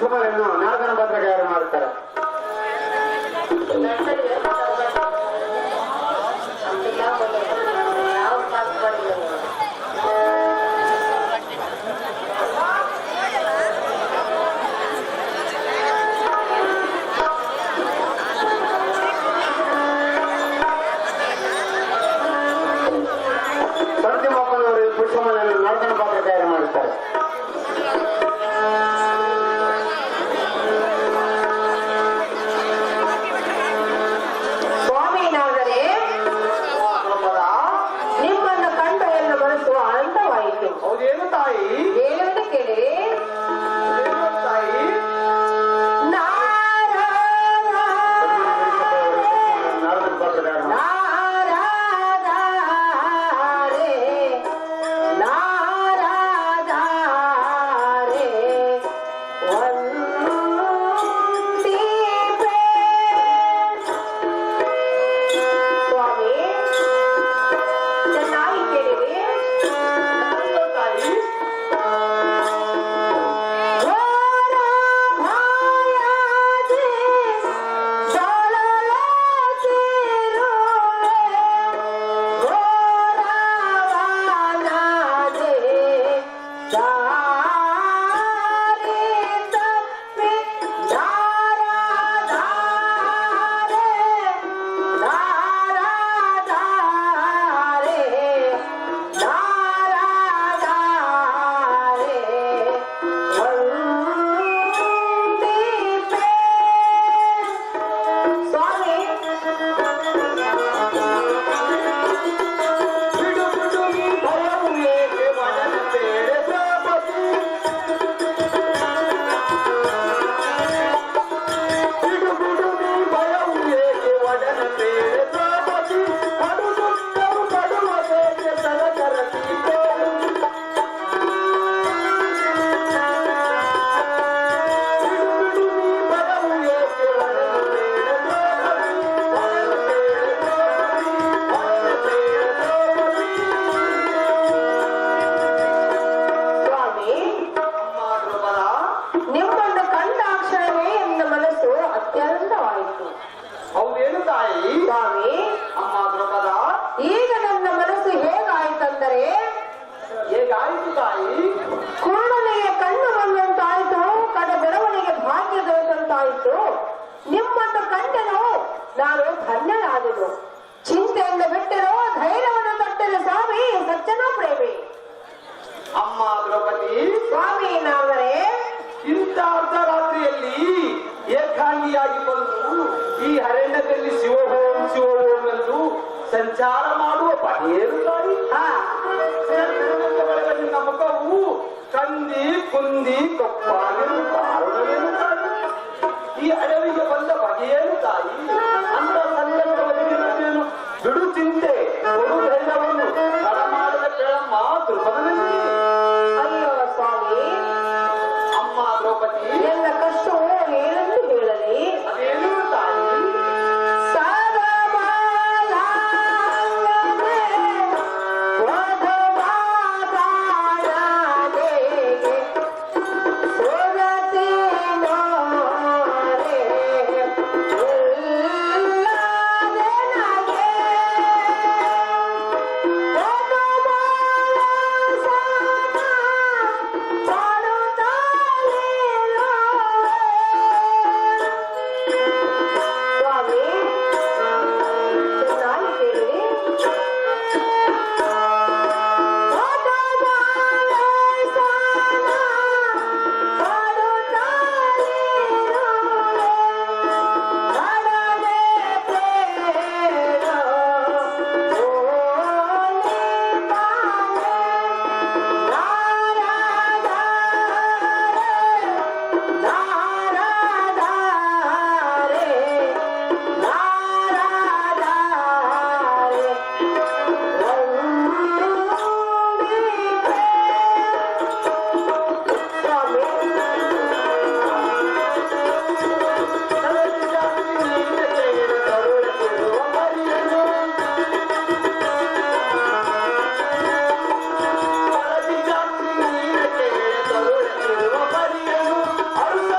ಕುಸುಮರನ್ನು ನಾಲ್ಕನ ಪತ್ರಕಾರ ಮಾಡುತ್ತಾರೆ. ಪ್ರತಿಮೊಬ್ಬನವರು ಕುಸುಮರನ್ನು ನಾಲ್ಕನ ಪತ್ರಕಾರ ಮಾಡುತ್ತಾರೆ. ಹೌದೇನು ತಾಯಿ? ಹೇಳುವುದು ಕೇಳಿ. ತಾಯಿ ನಿಮ್ಮನ್ನು ಕಂಡನು ನಾನು ಧನ್ಯನಾದನು. ಚಿಂತೆಯನ್ನು ಬಿಟ್ಟರು, ಧೈರ್ಯವನ್ನು ತೊಟ್ಟರು ಸ್ವಾಮಿ ಸಜ್ಜನ ಪ್ರೇಮಿ. ಅಮ್ಮ ದ್ರೌಪದಿ, ಸ್ವಾಮಿ ನಾವರೇ ಇಂಥ ಅರ್ಧರಾತ್ರಿಯಲ್ಲಿ ಏಕಾಂಗಿಯಾಗಿ ಬಂದು ಈ ಅರಣ್ಯದಲ್ಲಿ ಶಿವೋಹೋಂ ಎಂದು ಸಂಚಾರ ಮಾಡುವ ಬಗೆಯರು ತಾಯಿ. ನಿನ್ನ ಮುಖವು ಕಂದಿ ಕುಂದಿ ಕಪ್ಪಾಗಿರು ಕಾರಣವೇನು ತಾಯಿ? ಈ ಅಡವಿಗೆ ಬಂದ ಬಗೆಯೇನು ತಾಯಿ? ಅಂತ ಸಂದರ್ಭವನ್ನು ಬಿಡು ಚಿಂತೆ ಕೊಡು ಧೈರ್ಯವನ್ನು ತಡ ಮಾಡದ ಕೇಳಮ್ಮ ಧ್ರುಪದನಲ್ಲಿ. ಅಯ್ಯೋ ಸ್ವಾಮಿ, ಅಮ್ಮ ದ್ರೌಪದಿ, ಎಲ್ಲ ಕಷ್ಟವು ಏನೆಂದು ಹೇಳಲಿ? ಅದೇನು ತಾಯಿ? ಅರುಣ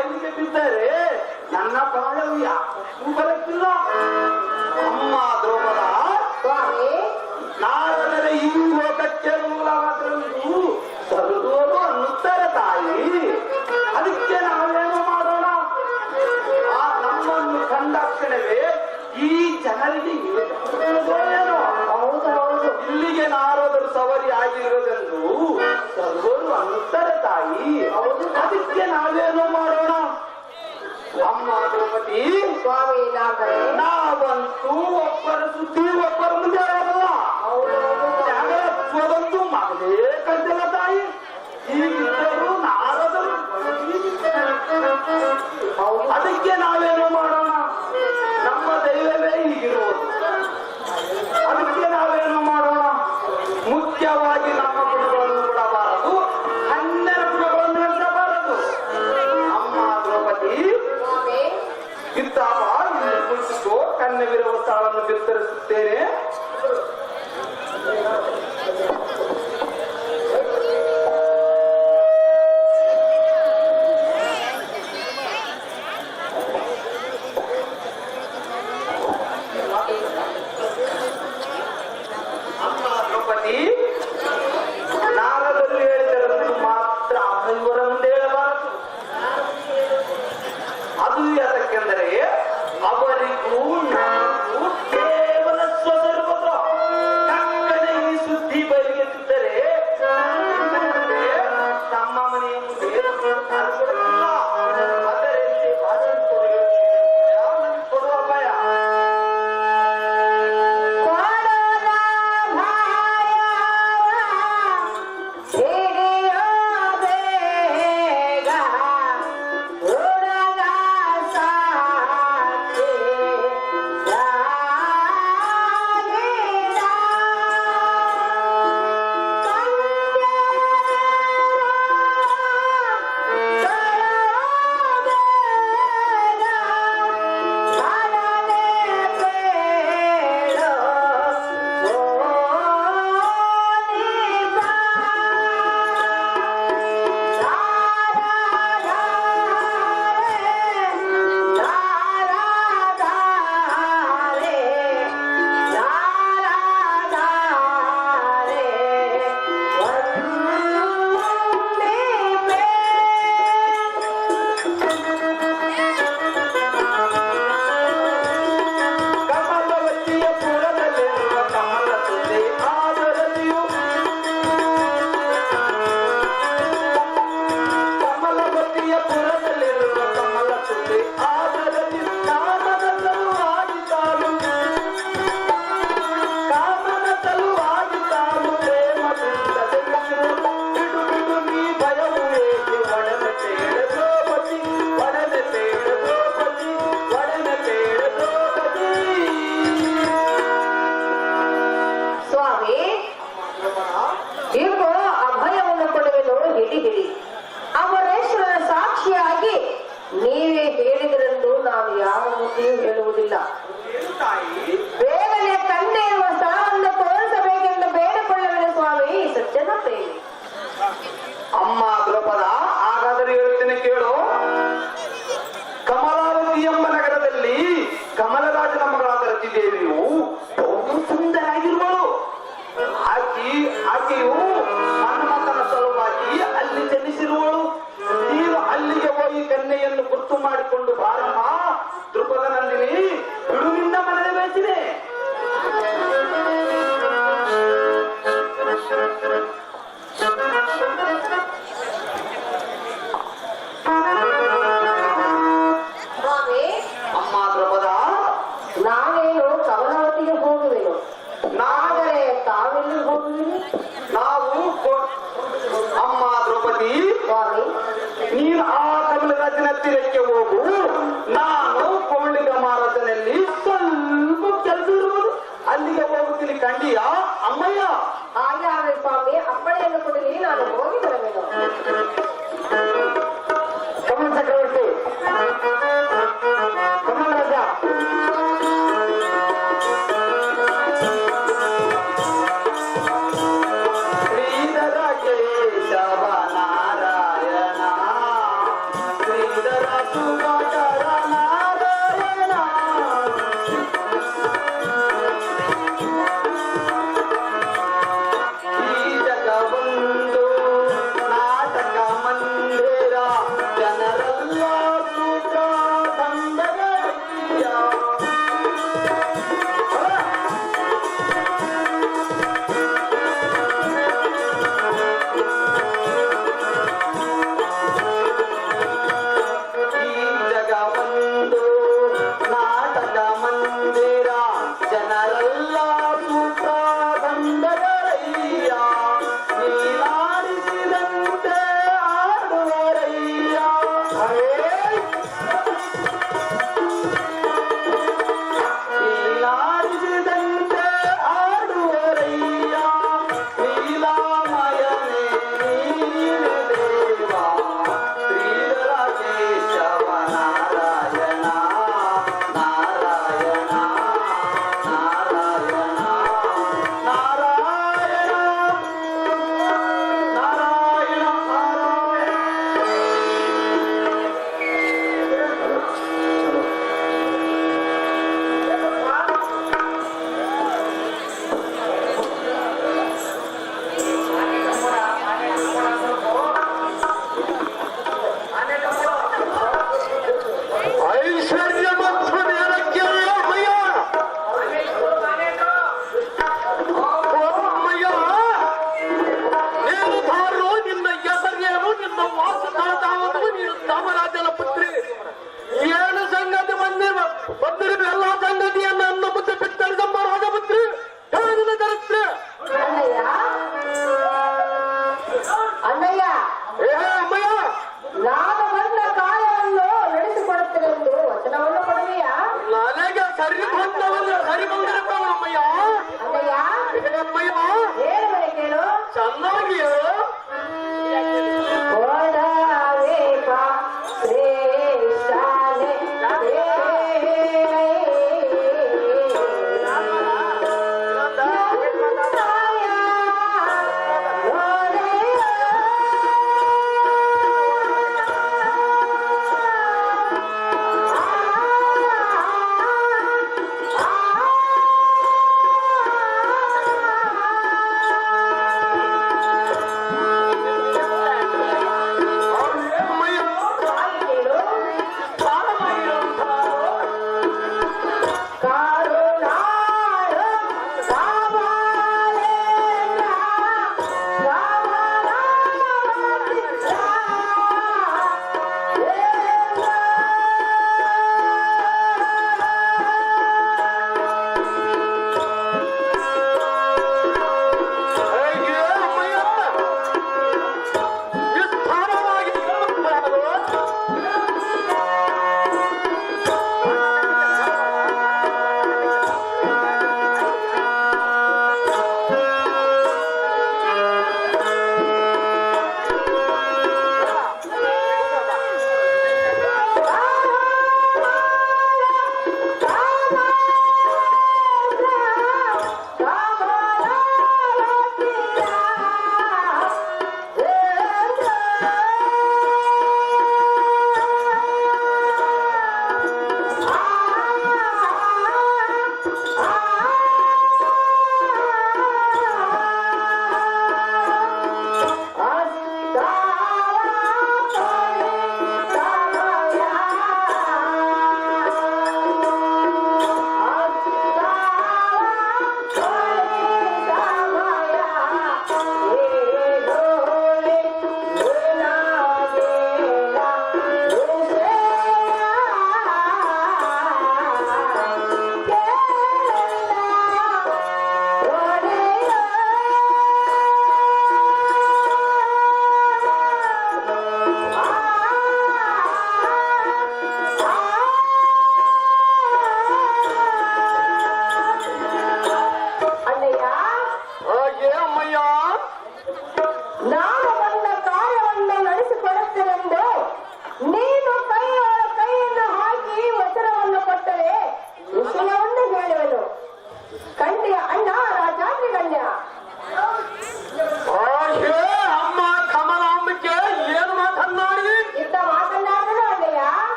ಬಯಲಿಗೆ ಬಿದ್ದರೆ ನನ್ನ ಪ್ರಾಣವು ಯಾಕೂ ಬರಕ್ಕಿಲ್ಲ. ಅಮ್ಮ ದ್ರೌಪದ, ಸ್ವಾಮಿ ನಾರದರ ಈ ಲೋಕಕ್ಕೆ ಮೂಲವಾದರೂ ಸರುದೋರು ಅನ್ನುತ್ತಾರೆ ತಾಯಿ. ಅದಕ್ಕೆ ನಾವೇನು ಮಾಡೋಣ? ಆ ನಮ್ಮನ್ನು ಕಂಡಕ್ಷಣವೇ ಈ ಜನರಿಗೆ ಏನೋ ಹೌದು ಇಲ್ಲಿಗೆ ನಾರದರು ಸವರಿ ಆಗಿರುವುದೆಂದು ಸರ್ವರು ಅನ್ನುತ್ತಾರೆ ತಾಯಿ. ಅದಕ್ಕೆ ನಾವೇನು ಮಾಡೋಣ? ಅಮ್ಮ ದ್ರೌಪದಿ, ಸ್ವಾಮಿ ನಾವಂತೂ ಒಬ್ಬರ ಸುದ್ದಿ ಒಬ್ಬರ ಮುಂದೆ ಹೇಳೋದಲ್ಲ. ತ್ಯಾಗತ್ವದಂತೂ ಮಗಲೇ ಕಲ್ತಿಲ್ಲ ತಾಯಿ. ಹೀಗಿದ್ದರೂ ನಾರದರು ಅದಕ್ಕೆ ನಾವೇನು ಮಾಡೋಣ? ನಮ್ಮ ದೈವವೇ ಹೀಗಿರುವುದು. ಅದಕ್ಕೆ ನಾವೇನು ಮಾಡೋಣ? ಮುಖ್ಯವಾಗಿ ನಮ್ಮ ಗುಣಗಳನ್ನು ಬಿಡಬಾರದು, 12 ಗುಣಗಳನ್ನು ನಡೆಸಬಾರದು. ಅಮ್ಮ ದ್ರೌಪದಿ, ಇದ್ದಾವ ಇಲ್ಲಿ ಕುಳಿತುಕೋ, ಕನ್ನವಿರುವ ಸ್ಥಳವನ್ನು ಬಿತ್ತರಿಸುತ್ತೇನೆ. ಅಮ್ಮ ದ್ರೌಪದಿ, ನಾರದರು ಹೇಳಿದರನ್ನು ಮಾತ್ರ ಇವರ ಮುಂದೆ ಹೇಳಬಾರದು. ಅದು ಯಾಕೆಂದರೆ ಅವರಿಗೂ ನಾವು ಕೇವಲ ಸ್ವಸರ್ವದ ಕಕ್ಕನೆ ಈ ಸುದ್ದಿ ಬಯಲಿಗೆತ್ತಿದ್ದರೆ ತಮ್ಮ ಮನೆಯ ಮುಂದೆ ಅನುಕೂಲಕ್ಕಿಲ್ಲ. ಅದರಂತೆ ಭಾಷಣ ಕೊಡುವ ಭಯ. ಹೇಳುವುದಿಲ್ಲ. ಬೇಗನೆ ತಂದೆ ಇರುವ ಸ್ಥಳವನ್ನು ತೋರಿಸಬೇಕೆಂದು ಬೇಡಿಕೊಳ್ಳುವೆನು ಸ್ವಾಮಿ, ಸಜ್ಜನ ಪ್ರೇಮಿ. ಅಮ್ಮ ದ್ರೌಪದ, ಹಾಗಾದರೆ ಹೇಳ್ತೇನೆ ಕೇಳು. ಕಮಲಾವತಿ ಎಂಬ ನಗರದಲ್ಲಿ ಕಮಲರಾಜನ ಮಗಳಾದ ರತಿದೇವಿಯು ಬಹು ಸುಂದರಾಗಿರುವಳು. ಆಕೆಯು ಮನ್ಮಥನ ಸಲುವಾಗಿ ಅಲ್ಲಿ ಜನಿಸಿರುವಳು. ನೀನು ಅಲ್ಲಿಗೆ ಹೋಗಿ ಕನ್ಯೆಯನ್ನು ಗುರ್ತು ಮಾಡಿಕೊಂಡು ಬಾರಮ್ಮ. ದ್ರುಪದ ನಂದಿನಿ, ಬಿಡುವಿಂದ ಮನದೆ ಬಯಸಿದೆ. ಅಮ್ಮ ದ್ರೌಪದ, ನಾನೇನು ಕಮಲಾವತಿಗೆ ಹೋಗುವೆನು, ಆದರೆ ತಾವೆಲ್ಲಿ ಹೋಗುವಿರಿ? ನಾವು ಅಮ್ಮ ದ್ರೌಪದಿ, ಸ್ವಾಮಿ ನೀನು ಆ ಕಮಲರಾಜನ ತೀರಕ್ಕೆ ಹೋಗು. ನಾನು ಕೋಳಿಗ ಮಹಾರಾಜನಲ್ಲಿ ಸ್ವಲ್ಪ ಕೆಲಸ ಇರುವುದು, ಅಲ್ಲಿಗೆ ಹೋಗುತ್ತೀನಿ. ಕಂಡಿಯಾ ಅಮ್ಮಯ್ಯ? ಹಾಗೆ ಆಗಲಿ ಸ್ವಾಮಿ, ಅಪ್ಪಣೆಯನ್ನು ಕೊಡಲಿ, ನಾನು ಹೋಗಿ ಬರಬೇಕು. ಕಮಲ ಚಕ್ರವರ್ತಿ, ಕಮಲರಾಜ, ಶ್ರೀಧರ ಕೇಶವ ನಾರಾಯಣ, ಶ್ರೀಧರ ಸರಿ ಬಂದರೆ ಅಮ್ಮಯ್ಯ ಅಣ್ಣಯ್ಯ ಅಮ್ಮಯ್ಯ ಹೇಳುವರೆ ಕೇಳು ಚೆನ್ನಾಗಿ ಹೇಳು.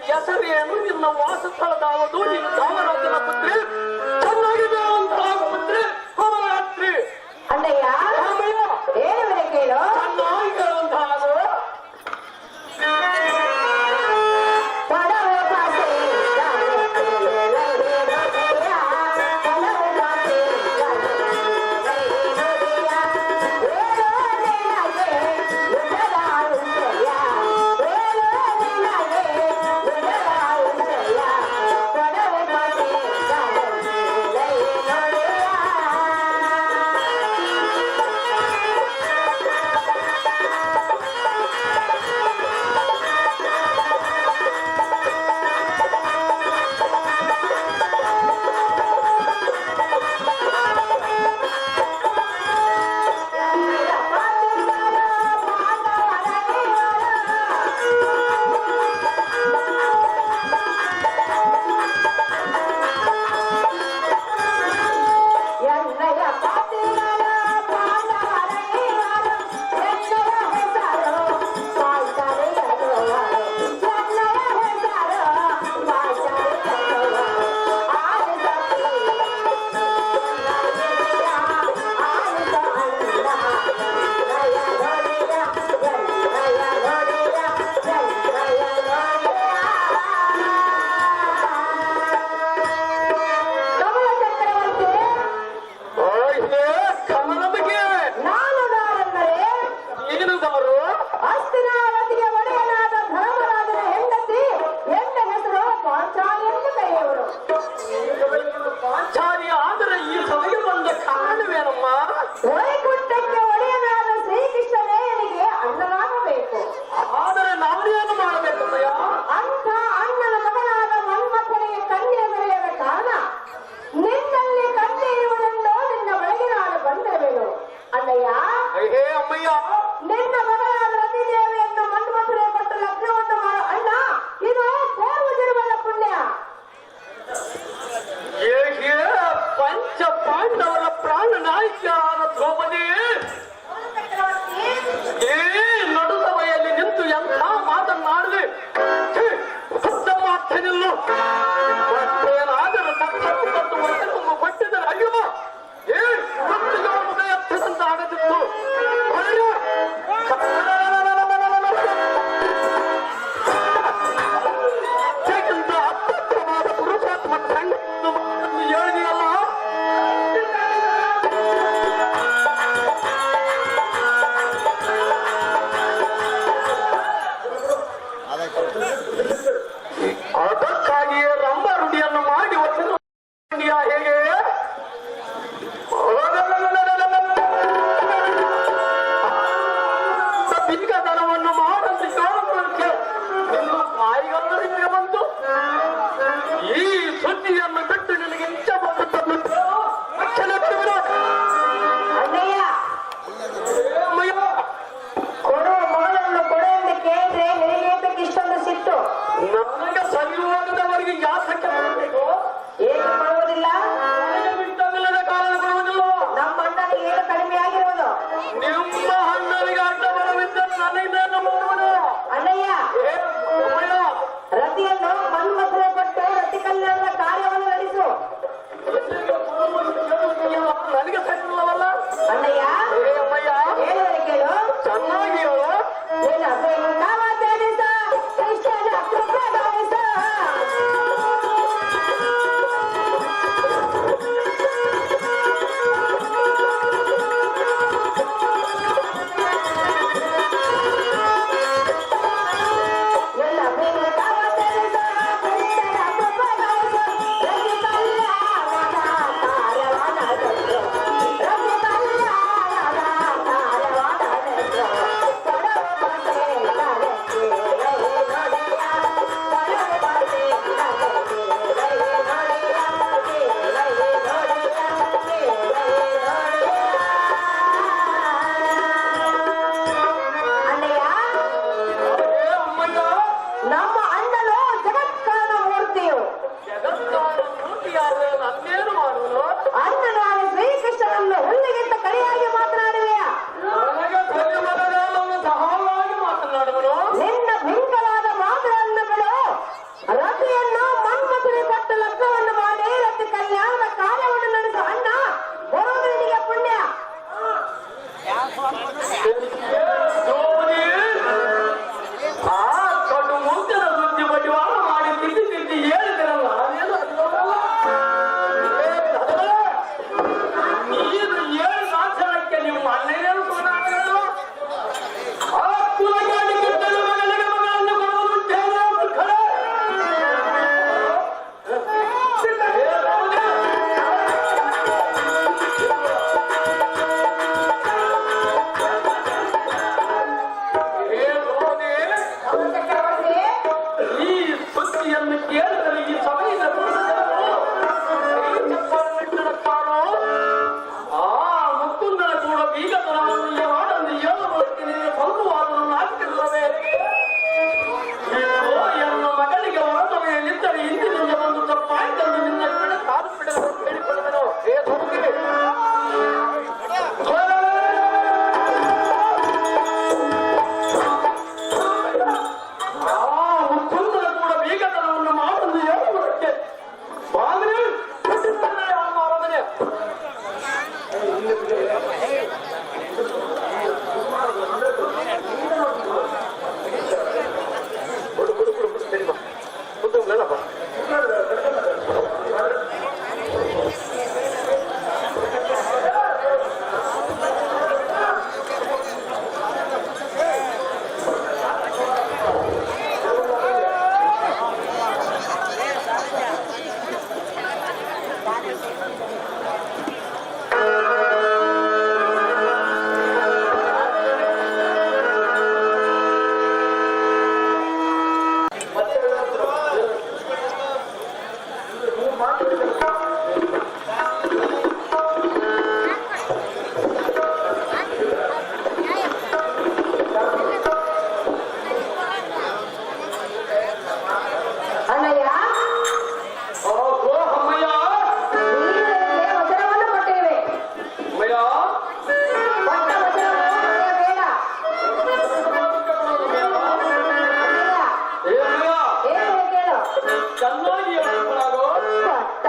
ಹೆಸರೇನು ನಿನ್ನ ವಾಸಸ್ಥಳದಾವುದು ನಿನ್ನ ದಾವರಾಜನ ಪುತ್ರಿ ಚೆನ್ನಾಗಿದೆ ಅಂತ ಪುತ್ರಿ ಹೋರಾತ್ರಿ ಅಣ್ಣಯ್ಯ ಏನು ಕೇಳು ಚೆನ್ನಾಗಿದೆ ಅಂತ Bye. ಅಣ್ಣಯ್ಯ, ಓ ಅಮ್ಮಯ್ಯ ನೀನು ವಚನವನ್ನು ಕೊಟ್ಟೇವೆ. ಅಮ್ಮಯ್ಯ ಕೊಟ್ಟ ವಚನವನ್ನು ಮರೆಯಬೇಡ. ಅಣ್ಣಯ್ಯ, ಏ ಅಮ್ಮಯ್ಯ ಏನು ಕೇಳು. ಚೆನ್ನಾಗಿ ಹೇಳ್ಕೊಳ್ಳಾಗೋ ಕೊಟ್ಟ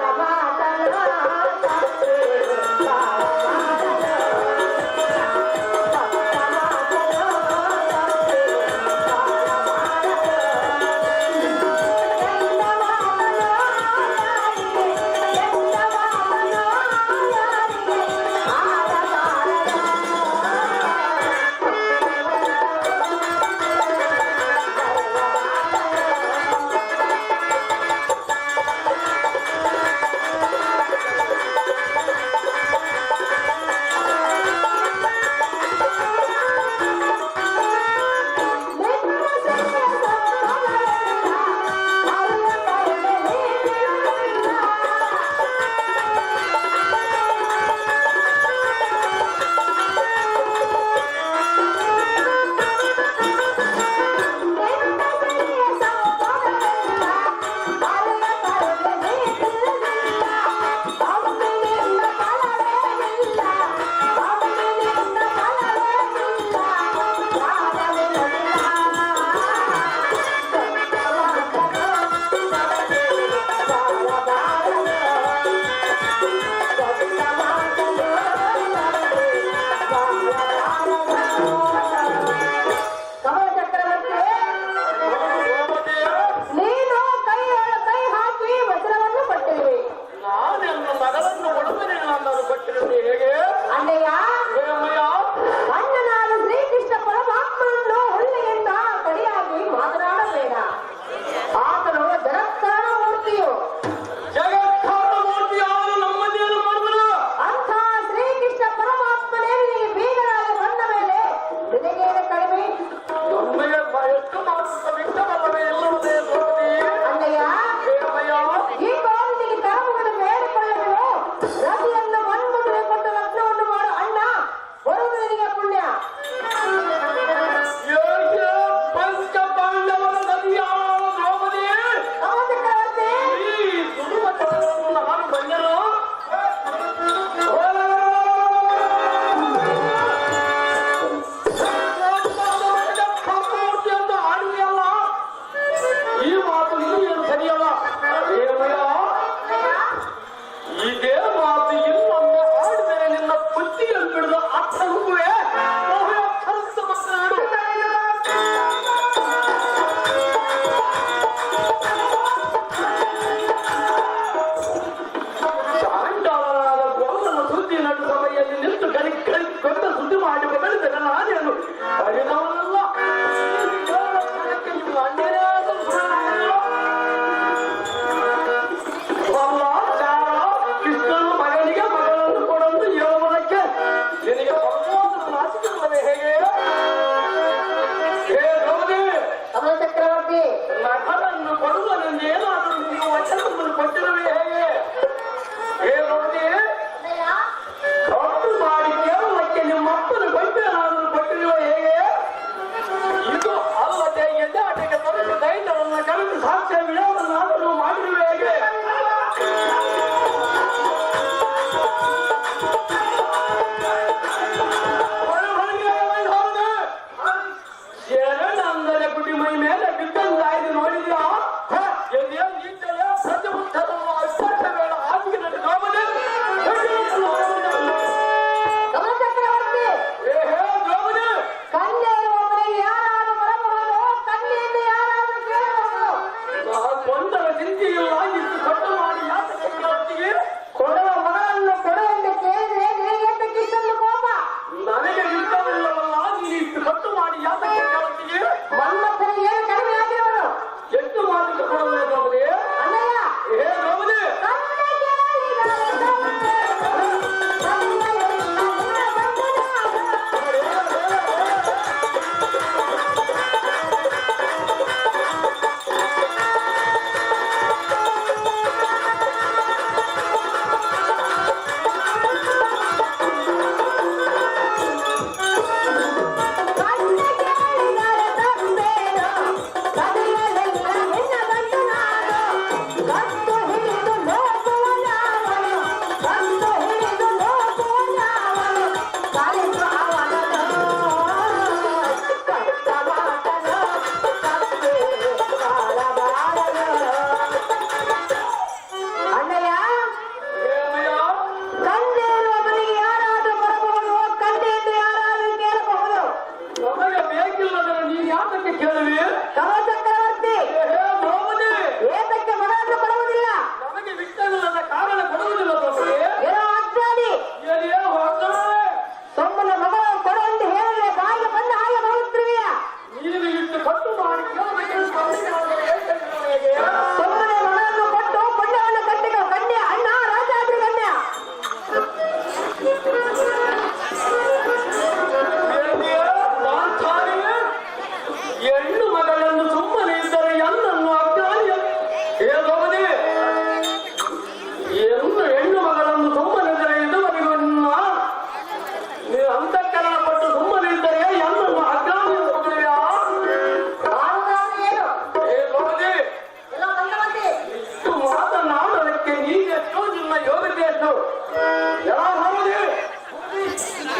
ಯಾರಾಗಲಿ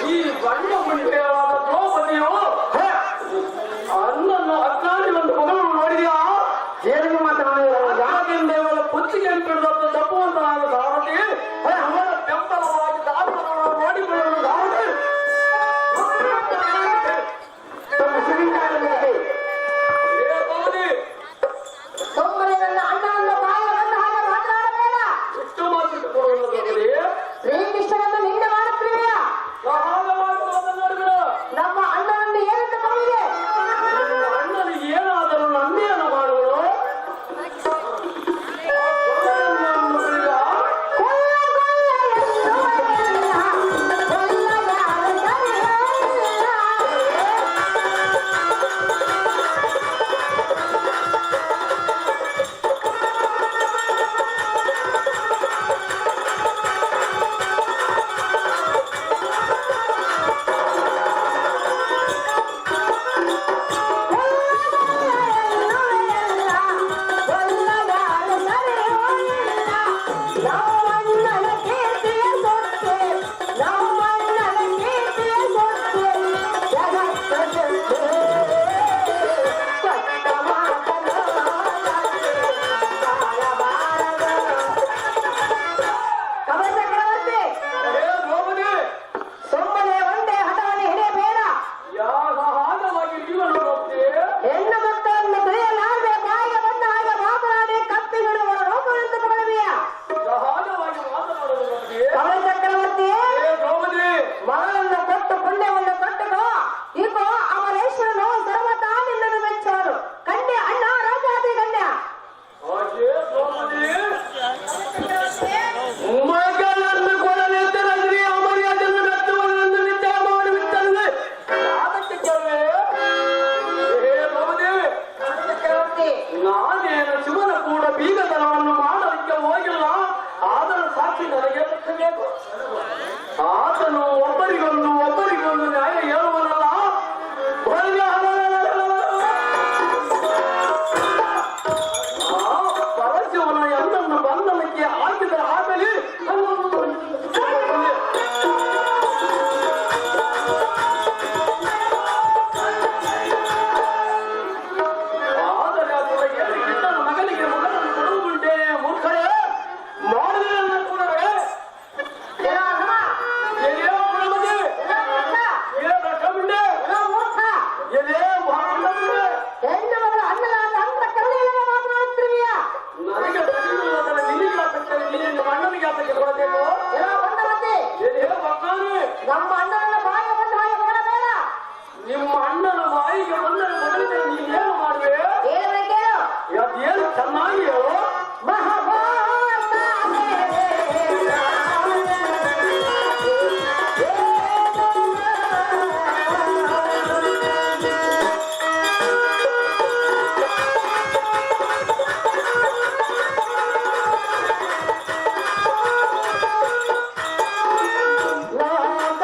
ಈ ಗಂಡ ಮುಂಡೆಯಾದ ದ್ರೌಪದಿಯು ಅಣ್ಣನ್ನು ಅಜ್ಞಾನಿ ಒಂದು ಮಗಳನ್ನು ನೋಡಿದ್ಯಾ? ಏನಿಗೆ ಮಾತನಾಡಿದ ಯಾಕೆಂದೇವರ ಪುಚ್ಚಿಗೆ ಹಿಡಿದಂತ ತಪ್ಪುವಂತನಾದ ಸಾರಥಿ ಅವರ ಬೆಂಬಲವಾಗಿ ದಾಸರನ್ನು ನೋಡಿಕೊಳ್ಳಲು ಸಾರಥಿ ತಮ್ಮ ಸಿರಿಕಾರನಿಗೆ ಏ ಬಾಲಿ ಸುಮ್ಮನೆ ನನ್ನ ಅಣ್ಣನ ಬಾಯ ಬಂದ ಹಾಗೆ ಮಾತನಾಡಬೇಡ. ಎಷ್ಟು ಮಾತುಕೊಳ್ಳುವುದರಲ್ಲಿ ಶ್ರೀಕೃಷ್ಣನನ್ನು ನಿಂದೆ ಮಾಡುತ್ತಿರುವೆಯ? ನಮ್ಮ ಅಣ್ಣನನ್ನು ಏನಂತ ಮಗಳಿಗೆ ಅಣ್ಣನಿಗೆ ಏನಾದರೂ ನನ್ನೇನು ಮಾಡುವುದು? ನಾನೇನು ಶಿವನ ಕೂಡ ಬೀಗತನವನ್ನು ಮಾಡಲಿಕ್ಕೆ ಹೋಗಿಲ್ಲ. ಆದರೂ ಸಾಕ್ಷಿ ನನಗೆ ತಕ್ಕಬೇಕು. ಆತನು ಒಬ್ಬರಿಗೊಂದು ನ್ಯಾಯ ಹೇಳುವನಲ್ಲ. ಪರಶಿವನ ಎಲ್ಲನ್ನು ಬಂಧನಕ್ಕೆ ಹಾಕಿದ ಆಗಲಿ ಮಗನಿಗೆ ಮಗನನ್ನು ಕೊಡುವುದುಂಟೆ ಮೂರ್ಖರೇ ಮಾಡಿದ ಕೂಡವೇ ನನಗೆ ಅಣ್ಣನಿಗೆ ಆತಕ್ಕೆ ಕೊಡಬೇಕು. ನಮ್ಮ ಅಣ್ಣನ ಬಾಯ ಬಂದ ಹಾಗೆ ಮಾಡಬೇಡ. ನಿಮ್ಮ ಅಣ್ಣನ ಬಾಯಿಗೆ ಬಂದರೆ ಮೊದಲಿಗೆ ನೀನೇನು ಮಾಡುವೆ? ಏನಕ್ಕೆ ಅದೇನು ಚೆನ್ನಾಗಿ ಹೇಳು. ಲೋಕ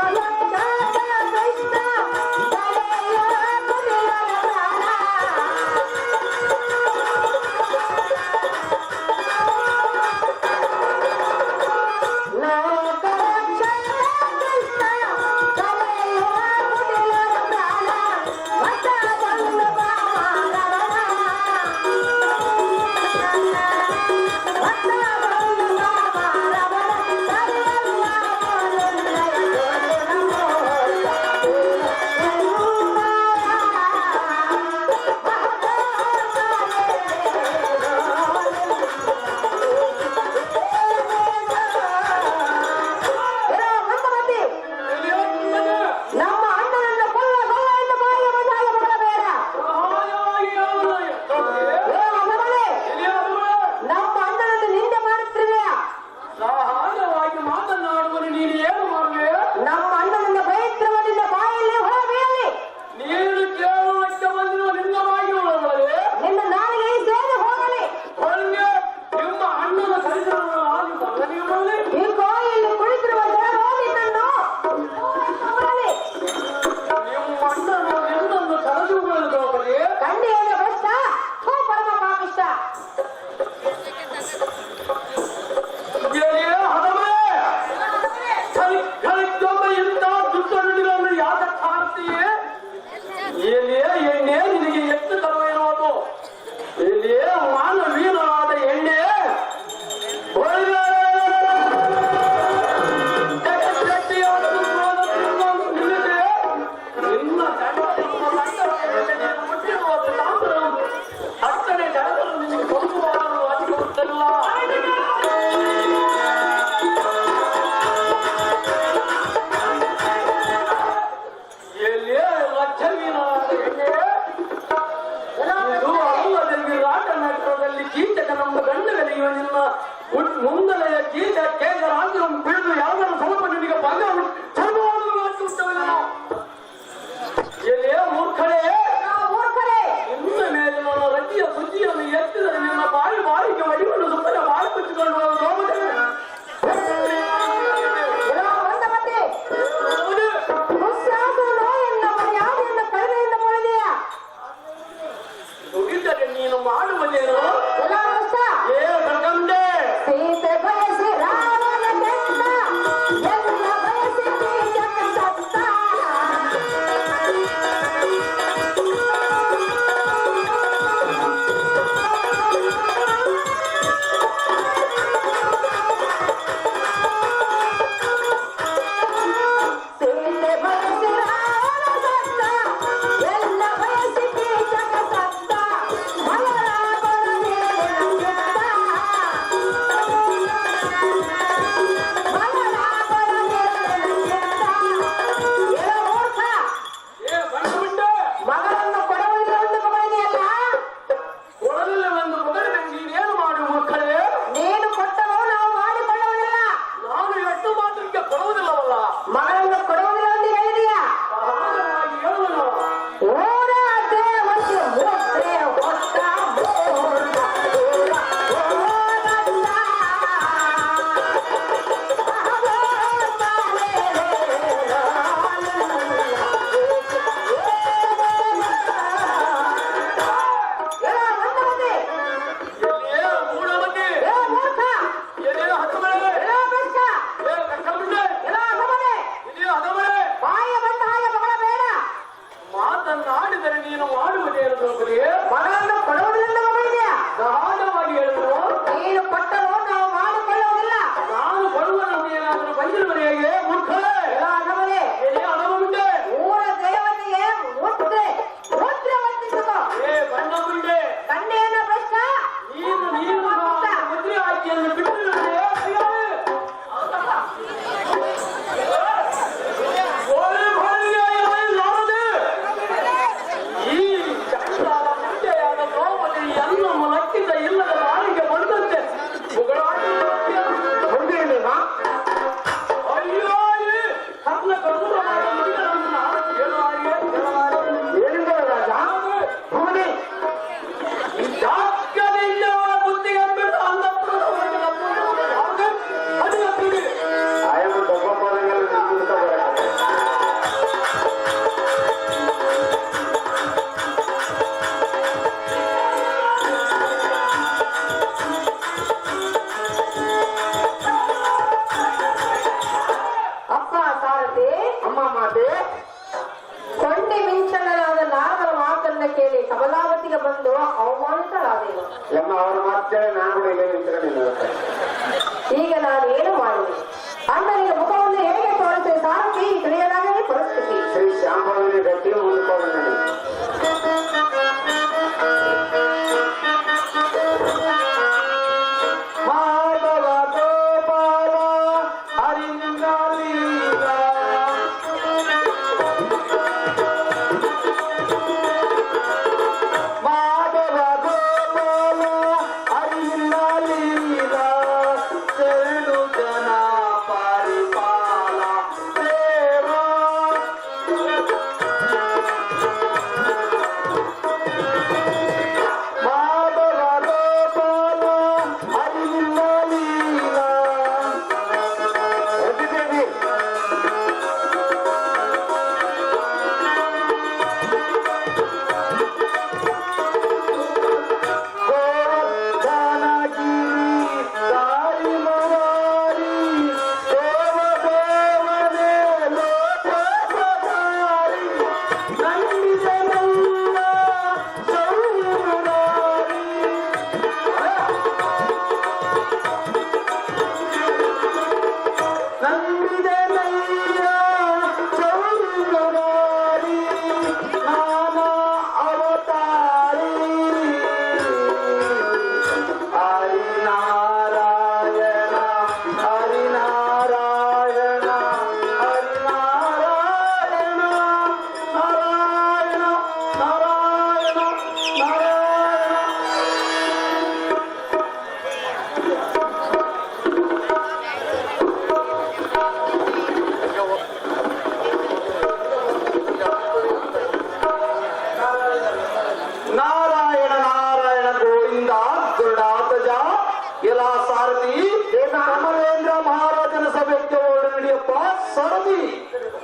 ಸರದಿ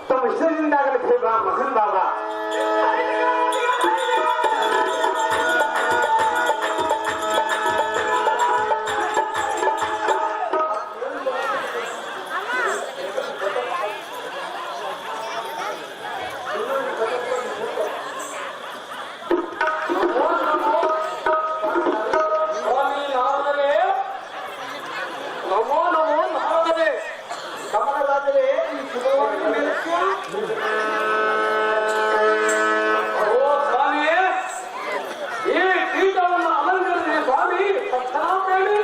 ತಮ್ಮ ಹೆಸರಿನಿಂದಾಗಲಿ ಮಹನ್ ಬಾಬಾ ಸ್ವಾಮಿ ನಾರದರೆ ನಮೋ ನಮೋ ನಾರದರೆ ಕಮಲರಾಜರೇ ಈ ಶುಭವಾಗಿ ಮೆರೆಸಿ. ಓ ಸ್ವಾಮಿ ಈ ಪೀಠವನ್ನು ಅಲಂಕರಿಸಿದೆ ಸ್ವಾಮಿ ಸತ್ಯನಾರಾಯಣಿ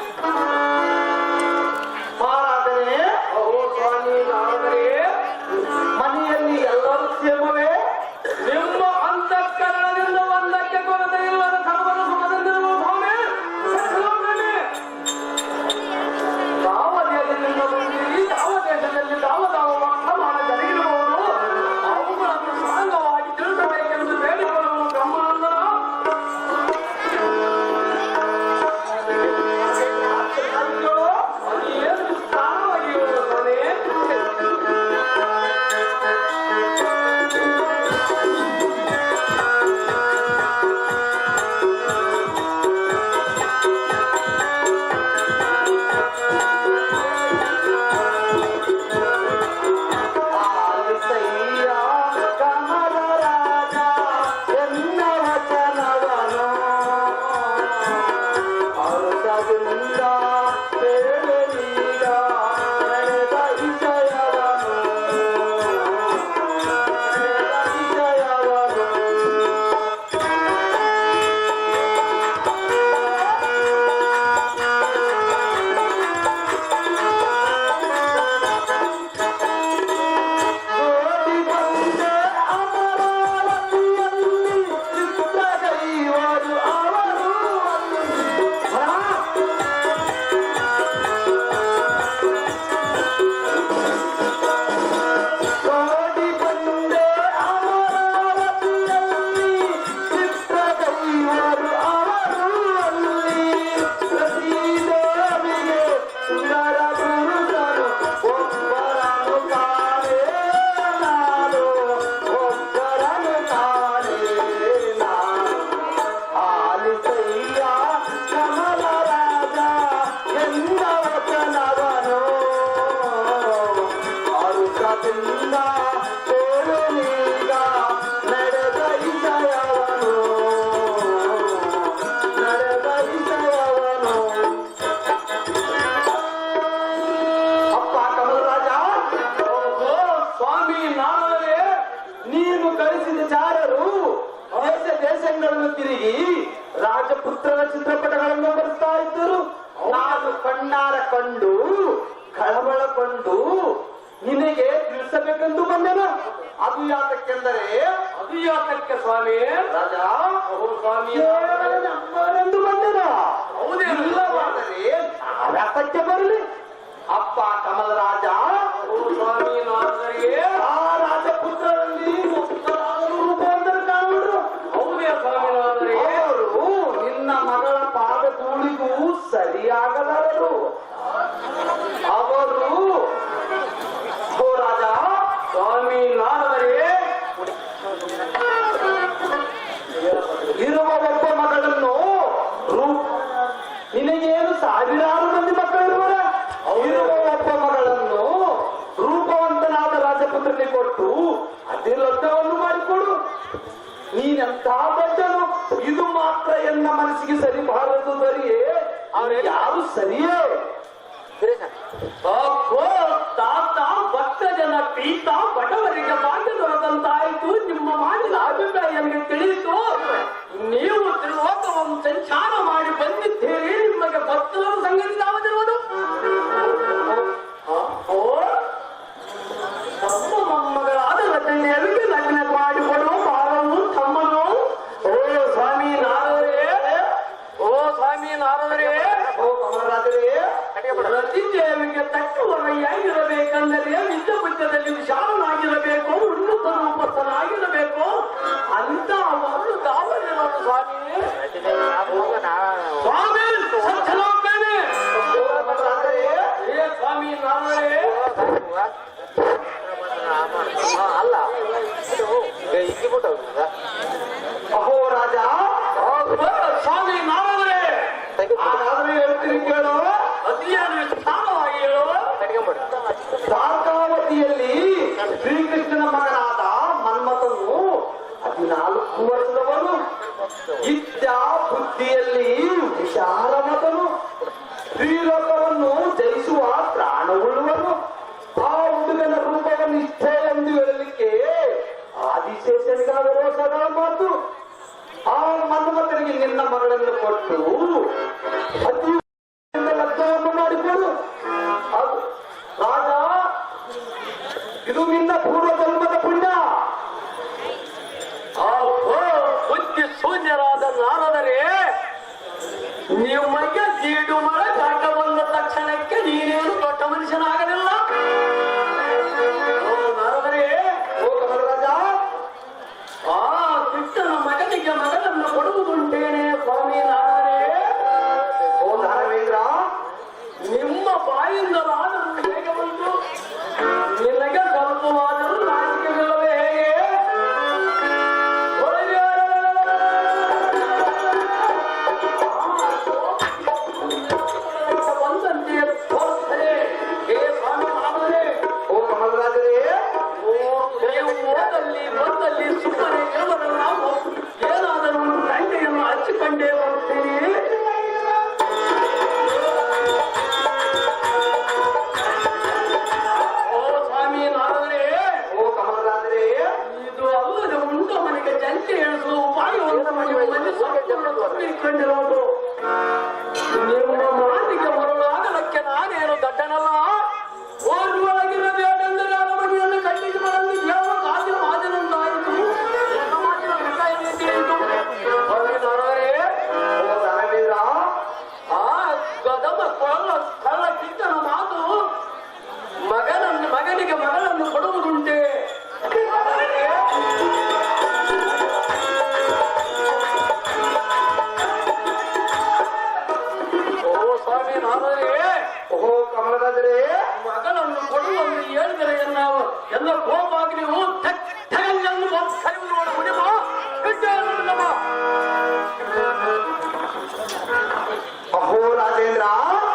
ಮಹಾರಾಜರೇ, ಓ ಸ್ವಾಮಿ ನಾರದರೆ ಮನೆಯಲ್ಲಿ ಎಲ್ಲರೂ ಕ್ಷೇಮವೇ? ನಿಮ್ಮ ಅಂತಃಕರಣದಿಂದ ಒಂದಕ್ಕೆ ಕೊರತೆ ಇಲ್ಲದ ಸರ್ವದ ಸುಖದಿಂದಿರುವ ಸ್ವಾಮಿ ಸತ್ಯನಾರಾಯಣಿ ಯಾವ ದೇಶದಿಂದ ಬಂದಿರಿ ಯಾವ ದೇಶದಲ್ಲಿ ಯಾವ ವರ್ತಮಾನ ಜರುಗಿರಬಹುದು ಅವುಗಳನ್ನು ಸಾಂಗವಾಗಿ ತಿಳಿಸಬೇಕೆಂದು ಬೇಡಿಕೊಳ್ಳುವ ಬ್ರಹ್ಮಾಂಡ ಅದು ಏನು ವಿಸ್ತಾರವಾಗಿ ಹೇಳುತ್ತಾನೆ. ಆಲಿಸಯ್ಯ ಕಮಲರಾಜ ಎನ್ನ ವಚನವನು ಅರ್ಥದಿಂದ ಕೇಳಲೀಗ ನಡೆದ ವಿಷಯವನು ಓಡಿ ಬಂದೆ ಅಮರಾವತಿಯಲ್ಲಿ ಚಿತ್ರಗೈವರು ಅವರು ಓಡಿ ಬಂದೆ ಅಮರಾವತಿಯಲ್ಲಿ ಚಿತ್ರಗೈವರು ಅವರು ಅಲ್ಲಿ ಪ್ರತಿದೇವಿಗೆ ಸುಂದರ ಪುರುಷರು ಒಬ್ಬರನ್ನು ಕಾಣೆ ನಾನು ಒಬ್ಬರನ್ನು ಕಾಣೆ ನಾನು ಆಲಿಸಯ್ಯ ಕಮಲರಾಜ ಎನ್ನ ವಚನವನು ಅರುಷದಿಂದ ಕೇಳಲೀಗ ನಡೆದ ವಿಷಯವನು ನಡೆದ ವಿಷಯವನು ಅಪ್ಪ ಕಮಲರಾಜ, ಓ ಸ್ವಾಮಿ ನಾರದರೆ ನೀನು ಕಳಿಸಿದ ಚಾರರು ದೇಶ ದೇಶಗಳನ್ನು ತಿರುಗಿ ರಾಜಪುತ್ರರ ಚಿತ್ರಪಟಗಳನ್ನು ಬರ್ತಾ ಇದ್ದರು. ನಾನು ಕಣ್ಣಾರ ಕಂಡು ಕಳವಳಗೊಂಡು ನಿನಗೆ ತಿಳಿಸಬೇಕೆಂದು ಬಂದೆನು. ಅದು ಯಾತಕ್ಕೆಂದರೆ ಅದು ಯಾತಕ್ಕೆ ಸ್ವಾಮಿ ರಾಜ ಓ ಸ್ವಾಮಿ ಕೇವಲ ನಮ್ಮವರೆಂದು ಬಂದೆನು. ಹೌದೇನು? ಇಲ್ಲವಾದರೆ ಯಾತಕ್ಕೆ ಬರಲಿ? ಅಪ್ಪ ಕಮಲರಾಜ, ಓ ಸ್ವಾಮಿ ನಾರದರಿಗೆ ಆ ರಾಜಪುತ್ರರಲ್ಲಿ ಒಬ್ಬರಾದರೂ ರೂಪವಂತರ ಕಾಣುವರು. ಹೌದೇ ಸ್ವಾಮಿ ನಾರದರಿಗೆ ಅವರು ನಿನ್ನ ಮಗಳ ಪಾದ ಧೂಳಿಗೂ ಸರಿಯಾಗಲಾರರು. ಅವರು ಓ ರಾಜ, ಸ್ವಾಮಿ ನಾರದರಿಗೆ ಇರುವ ಒಬ್ಬ ಮಗಳನ್ನು ನಿನಗೇನು ಸಾವಿರಾರು ಮಂದಿ ಮಕ್ಕಳಿರುವರ? ಇರುವ ಒಬ್ಬ ಮಗಳನ್ನು ರೂಪವಂತನಾದ ರಾಜಪುತ್ರನಿಗೆ ಕೊಟ್ಟು ಅದೇ ಲಗ್ನವನ್ನು ಮಾಡಿಕೊಡು. ನೀನೆಂತ ದೊಡ್ಡನು? ಇದು ಮಾತ್ರ ಎನ್ನ ಮನಸ್ಸಿಗೆ ಸರಿ ಬಾರದು ಸರಿಯೇ? ಯಾರು ಸರಿಯೇ? ಅಪ್ಪೋ ತಾತ ಭಕ್ತ ಜನ ಪೀತ ಬಡವರಿಗೆ ಭಾಗ್ಯ ದೊರೆತಂತಾಯಿತು. ನಿಮ್ಮ ಮಾಡಿದ ಅಭಿಪ್ರಾಯ ನನಗೆ ತಿಳಿಯಿತು. ನೀವು ತ್ರಿಲೋಕವನ್ನು ಸಂಚಾರ ಮಾಡಿ ಬಂದಿದ್ದೀರಿ. ನಿಮಗೆ ಭಕ್ತರ ಸಂಗತಿ ಯಾವುದಿರುವುದು? ಓ ತಮ್ಮ ಮೊಮ್ಮಗಳಾದ ರಚನೆಯವರಿಗೆ ಲಗ್ನ ಮಾಡಿಕೊಡುವ ಬಾಲನು ತಮ್ಮನು. ಓ ಸ್ವಾಮಿ ನಾರದರೆ, ಓ ಸ್ವಾಮಿ ನಾರದರೆ, ಓ ಕಮಲರಾಜರೇ, ರತಿದೇವಿಗೆ ತಕ್ಕವರಯ್ಯಾಗಿರಬೇಕೆಂದರೆ ವಿದ್ಯಾಪುತ್ರದಲ್ಲಿ ವಿಶಾಲನಾಗಿರಬೇಕು, ಉನ್ನತ ರೂಪಸ್ಥನಾಗಿರಬೇಕು. ಅಂತ ಅವರು ದಾವರಿರೋದು ಸ್ವಾಮಿ. ಸ್ವಾಮಿ ಸತ್ಯನಾರಾಯಣೆ. ಕಮಲರಾಜರೇ, ಏ ಸ್ವಾಮಿ ನಾರದರೆ ಶ್ರೀಕೃಷ್ಣನ ಮಗನಾದ ಮನ್ಮಥನು 14 ವರ್ಷದವನು. ಇತ್ಯ ಬುದ್ಧಿಯಲ್ಲಿ ವಿಶಾಲಮತನು, ಶ್ರೀಲೋಕವನ್ನು ಜಯಿಸುವ ಪ್ರಾಣವುಳ್ಳವನು. ಆ ಹುಡುಗನ ರೂಪವನ್ನು ಇಷ್ಟೇ ಎಂದು ಹೇಳಲಿಕ್ಕೆ ಆದಿಶೇಷನಿಗಾದರೂ ಸದಾ ಮಾತು. ಆ ಮನ್ಮಥನಿಗೆ ನಿನ್ನ ಮಗಳನ್ನು ಕೊಟ್ಟು ಅತಿ ಲಗ್ನವನ್ನು ಮಾಡಿಕೊಡು. ಅದು ರಾಜ, ಇದು ನಿನ್ನ ಪೂರ್ವ ಜನ್ಮದ ಪುಣ್ಯ. ಬುದ್ಧಿ ಶೂನ್ಯರಾದ ನಾರದರೆ ನಿಮಗೆ ಗೀಡು ಮರ ಕಾಟ ಬಂದ ತಕ್ಷಣಕ್ಕೆ ನೀನೇನು ದೊಡ್ಡ ಮನುಷ್ಯನಾಗಲಿಲ್ಲ. ನಾರದರೆ, ಓ ಕಮಲರಾಜ, ಆ ಕೃಷ್ಣನ ಮಗನಿಗೆ ಮಗನನ್ನು ಕೊಡುವುದುಂಟೇನೆ ಸ್ವಾಮಿ. ನಾರದರೆ, ಓ ನಾರಾಯಣೇಂದ್ರ, ನಿಮ್ಮ ಬಾಯಿಂದಲಾದರೂ ಹೇಗೆ ಬಂತು? ನಿನಗೆ ಸ್ವಲ್ಪವಾದರೂ ನಾಚಿಕೆವಿಲ್ಲವೇ ಹೇಗೆ? ಬಂದಂತೆ ತೋರಿಸ್ತದೆ. ಹೇ ಸ್ವಾಮಿ ನಾರದರೆ, ಓ ಕಮಲರಾಜರೇ, ನೀವು ಓದಲ್ಲಿ ಬಂದಲ್ಲಿ ಸುಮ್ಮನೆ ಇರುವಲ್ಲ. ನಾವು ಏನಾದರೂ ಒಂದು ತಂಟೆಯನ್ನು ಹಚ್ಚಿಕೊಂಡೇ ಬರುತ್ತೀರಿ. ಓ ಸ್ವಾಮಿ ನಾರದರೆ, ಓ ಕಮಲರಾಜರೇ, ಇದು ಅಲ್ಲದೆ ಉಂಟ ಮನೆಗೆ ಜಂಟಿ ಎಣಿಸುವ ಉಪಾಯವನ್ನು ಮನಸ್ಸಿಕೊಂಡಿರುವುದು. ನಿಮ್ಮ ಮಾತಿಗೆ ಮರುಳಾಗಲಕ್ಕೆ ನಾನೇನು ದಡ್ಡನಲ್ಲ. ಓರ್ವೊಳಗಿರಬೇಕೆಂದರೆ ಆ ಮನೆಯನ್ನು ಖಂಡಿಸಿ ಬರಲು ಕೇಳುವ ಕಾದಿನ ಮಾತಿನೊಂದಾಯಿತು. ನನ್ನ ಮಾತಿನ ಅಭಿಪ್ರಾಯ ತಿಳಿಯಿತು. ಸ್ವಾಮಿ ನಾರದರೆ, ಓ ನಾರಾಯಣೇಂದ್ರ, ಆ ಗದಮ ಕಳ್ಳ ಕಿಟ್ಟನ ಮಾತು ಮಗನಿಗೆ ಮಗಳನ್ನು ಕೊಡುವುದುಂಟೆ. ಓ ಸ್ವಾಮಿ ನಾರದರೆ, ಓ ಕಮಲರಾಜರೇ, ಮಗನನ್ನು ಕೊಡುವಂತೆ ಹೇಳಿದರೆ ಎಲ್ಲ ಕೋಪಾಗಿ ನೀವು ತಗಲ್ಲನ್ನು ಕರೆಯುವುದು ಮುಡಿಮ ಅಹೋ ರಾಜೇಂದ್ರ,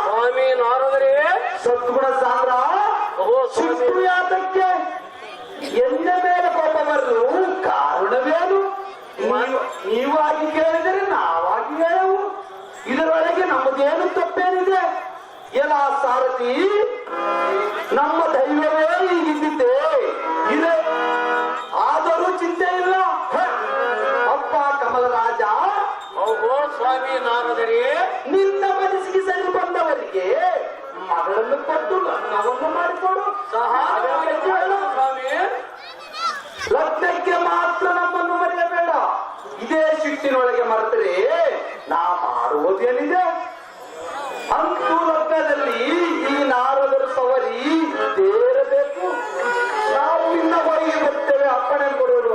ಸ್ವಾಮಿ ನಾರದರೆ, ಸದ್ಗುಣ ಸಾಂದ್ರ, ಓ ಸ್ವಾಮಿ, ಸಿಟ್ಟು ಯಾತಕ್ಕೆ? ಎನ್ನ ಮೇಲೆ ಕೋಪ ಬರಲು ಕಾರಣವೇನು? ನೀವಾಗಿ ಕೇಳಿದರೆ ನಾವಾಗಿ ಹೇಳವು. ಇದರೊಳಗೆ ನಮ್ಮದೇನು ತಪ್ಪೇನಿದೆ? ಎಲ್ಲ ಸಾರಥಿ, ನಮ್ಮ ದೈವವೇ ಹೀಗಿದ್ದಿದ್ದೆ ಇದೆ, ಆದರೂ ಚಿಂತೆ ಇಲ್ಲ. ಅಪ್ಪ ಕಮಲರಾಜ, ಓ ಸ್ವಾಮಿ ನಾರದರೆ, ನಿನ್ನ ಮನಸ್ಸಿಗೆ ಸರಿ ಬಂದವರಿಗೆ ಮಗಳನ್ನು ಕೊಟ್ಟು ಲಗ್ನವನ್ನು ಮಾಡಿಕೊಡು. ಸ್ವಾಮಿ, ಲಗ್ನಕ್ಕೆ ಮಾತ್ರ ನಮ್ಮನ್ನು ಮರೆಯಬೇಡ. ಇದೇ ಶಿಟ್ಟಿನೊಳಗೆ ಮರೆತರೆ ನಾ ಮಾಡುವುದೇನಿದೆ? ಅಂತೂ ಲಗ್ನದಲ್ಲಿ ಈ ನಾರದರು ಸವರಿ ಸೇರಬೇಕು. ನಾವು ಇನ್ನ ಹೋಗಿ ಬರ್ತೇವೆ ಅಪ್ಪಣೆ ಕೊಡೋರು.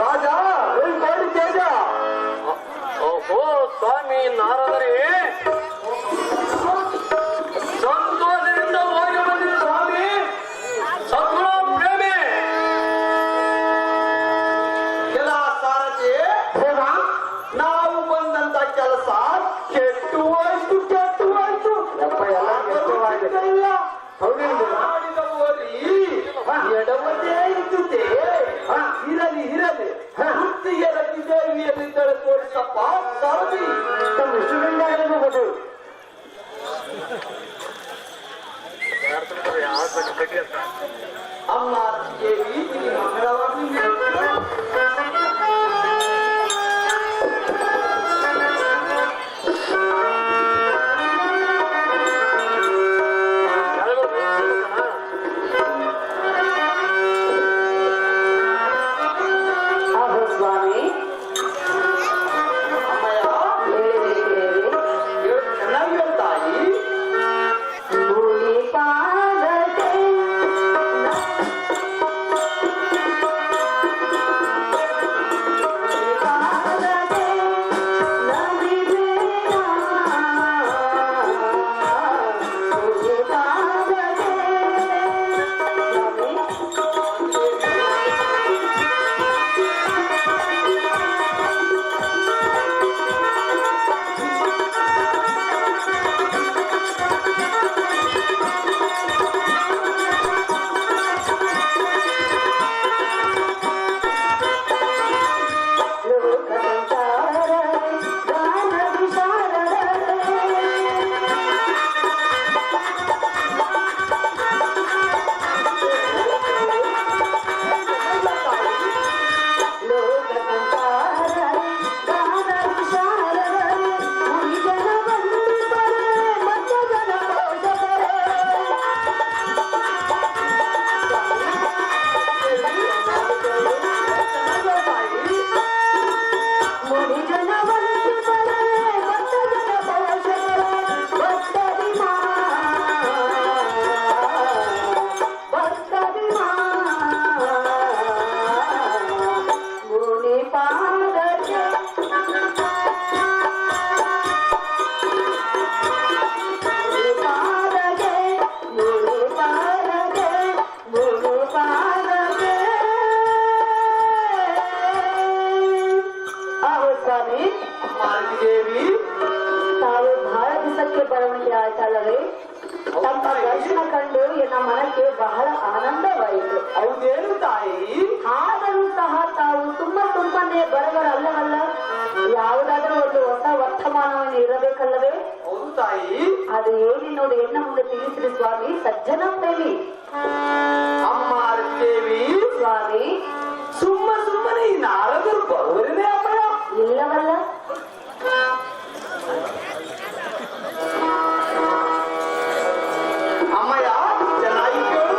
ರಾಜ ಕೋಡಿ ತೇಜ. ಓಹೋ ಸ್ವಾಮಿ ನಾರದರೆ, ಸಂತೋಷದಿಂದ ಹೋಗಿ ಬಂದಿದೆ ಸ್ವಾಮಿ. ಸದ್ಗುಣ ಪ್ರೇಮಿ. ಎಲ್ಲ ಸಾರಥಿ, ನಾವು ಬಂದಂತ ಕೆಲಸ ಕೆಟ್ಟು ಹೋಯ್ತು. ಇಲ್ಲ ಮಾಡಿದ ಓರಿ ಎಡವದೇ ಇದ್ದುದೇ. ಇರಲಿ ವೃತ್ತಿಗೆ ದೇವಿಯಲ್ಲಿದ್ದರೆ ತೋರಿಸಪ್ಪ ಸಾರಥಿ. ಅಮ್ಮ ದೇವಿ ಮಂಗಳವಾಗಿ ಪಾದ ಹೌದೇನು ತಾಯಿ? ಆದರೂ ಸಹ ತಾವು ತುಂಬನೇ ಬರವರಲ್ಲವಲ್ಲ. ಯಾವುದಾದ್ರೂ ಒಂದು ಹೊಸ ವರ್ತಮಾನವನ್ನು ಇರಬೇಕಲ್ಲವೇ? ಹೌದು ತಾಯಿ. ಅದು ಏನೆನ್ನೋದು ಎನ್ನ ಮುಂದೆ ತಿಳಿಸಿರಿ ಸ್ವಾಮಿ. ಸಜ್ಜನ ಪ್ರೇಮಿ ಅಮ್ಮ ದೇವಿ ಸ್ವಾಮಿ, ಸುಮ್ಮನೆ ಈ ನಾರದರು ಬರುವರೇನೇ ಅಮ್ಮಯ್ಯ? ಇಲ್ಲವಲ್ಲ. ಅಮ್ಮಯ್ಯ ಚೆನ್ನಾಗಿ ಕೇಳು.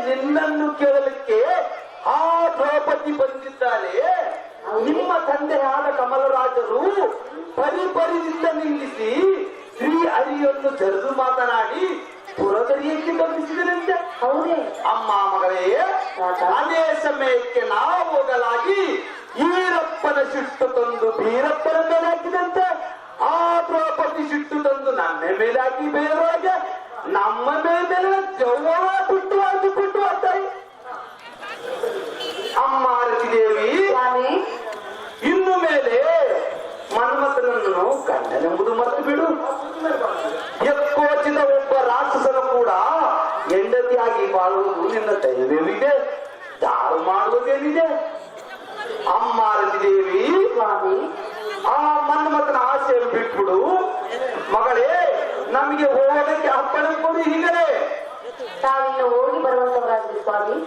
ನಿನ್ನನ್ನು ಕೇಳಲಿಕ್ಕೆ ಆ ದ್ರೌಪದಿ ಬಂದಿದ್ದಾಳೆ. ನಿಮ್ಮ ತಂದೆಯಾದ ಕಮಲರಾಜರು ಪರಿಪರಿದಿಂದ ನಿಲ್ಲಿಸಿ ಶ್ರೀ ಹರಿಯನ್ನು ಜರಿದು ಮಾತನಾಡಿ ಪುರದರಿಯಕ್ಕೆ ಬಂಧಿಸಿದರಂತೆ. ಹೌದೇ ಅಮ್ಮ ಮಗಳೇ, ಅದೇ ಸಮಯಕ್ಕೆ ನಾವು ಹೋಗಲಾಗಿ ಈರಪ್ಪನ ಸಿಟ್ಟು ತಂದು ಬೀರಪ್ಪನ ಮೇಲೆ ಹಾಕಿದಂತೆ ಆ ದ್ರೌಪದಿ ಸಿಟ್ಟು ತಂದು ನನ್ನ ಮೇಲೆ ಹಾಕಿ ಬೇರೆಯೊಳಗೆ ನಮ್ಮ ಮೇಲೆ ಜವ್ವ ಬಿಟ್ಟು ಆಗ್ತಾರೆ. ಅಮ್ಮ ರತಿದೇವಿ, ಇನ್ನು ಮೇಲೆ ಮನ್ಮಥನನ್ನು ಗಂಡನೆಂಬುದು ಮರೆತು ಬಿಡು. ಎಕ್ಕೋಚಿದ ಒಬ್ಬ ರಾಕ್ಷಸನು ಕೂಡ ಹೆಂಡತಿಯಾಗಿ ಬಾಳುವುದು ನಿನ್ನ ದೈವವಿದೆ, ಯಾರು ಮಾಡುವುದೇನಿದೆ? ಅಮ್ಮ ರತಿದೇವಿ, ಆ ಮನ್ಮಥನ ಆಸೆಯನ್ನು ಬಿಟ್ಬಿಡು. ಮಗಳೇ, ನಮಗೆ ಹೋಗೋದಕ್ಕೆ ಅಪ್ಪಣೆ ಕೊಡು. ಹೀಗಲೇ ತಾವಿನ್ನು ಹೋಗಿ ಬರುವಂತವರಾಗಿ ಸ್ವಾಮಿ.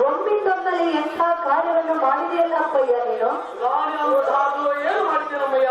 ಒಮ್ಮಿಂದೊಮ್ಮೆ ಎಂಥ ಕಾರ್ಯವನ್ನು ಮಾಡಿದೆಯಲ್ಲ ಅಪ್ಪಯ್ಯ ನೀನು. ಏನು ಮಾಡ್ತೀನಮ್ಮಯ್ಯ?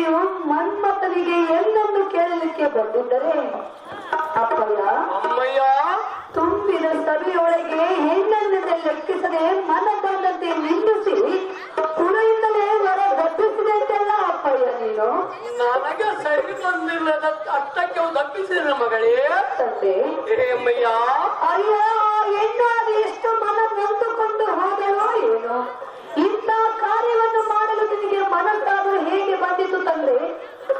ನೀವು ಮನ್ಮಥನಿಗೆ ಎಲ್ಲನ್ನು ಕೇಳಲಿಕ್ಕೆ ಬಂದಿದ್ದರೆ ಅಪ್ಪಯ್ಯ ಅಮ್ಮಯ್ಯ ತುಂಬಿದ ಸಭೆಯೊಳಗೆ ಹೆಣ್ಣನ್ನೇ ಲೆಕ್ಕಿಸದೆ ಮನದಂತೆ ನಿಲ್ಲಿಸಿ ಕುಣಿಯಿಂದಲೇ ಹೊರ ಗಟ್ಟಿಸಿದೆ ಅಂತೆಲ್ಲ ಅಪ್ಪಯ್ಯ ನೀನು ನನಗೆ ಸರಿ ಬಂದಿಲ್ಲದ ಅಷ್ಟಕ್ಕೆ ತಪ್ಪಿಸಿದ ಮಗಳೇ ತಂದೆ ಅಮ್ಮಯ್ಯ ಅಯ್ಯ ಹೆಣ್ಣು ಅದು ಎಷ್ಟು ಮನ ನೊಂದುಕೊಂಡು ಹೋದಳೋ ಏನು ಇಂಥ ಕಾರ್ಯವನ್ನು ಮಾಡಲು ನಿನಗೆ ಮನಸ್ಸಾದರೂ ಹೇಗೆ ಬಂದಿತು ತಂದೆ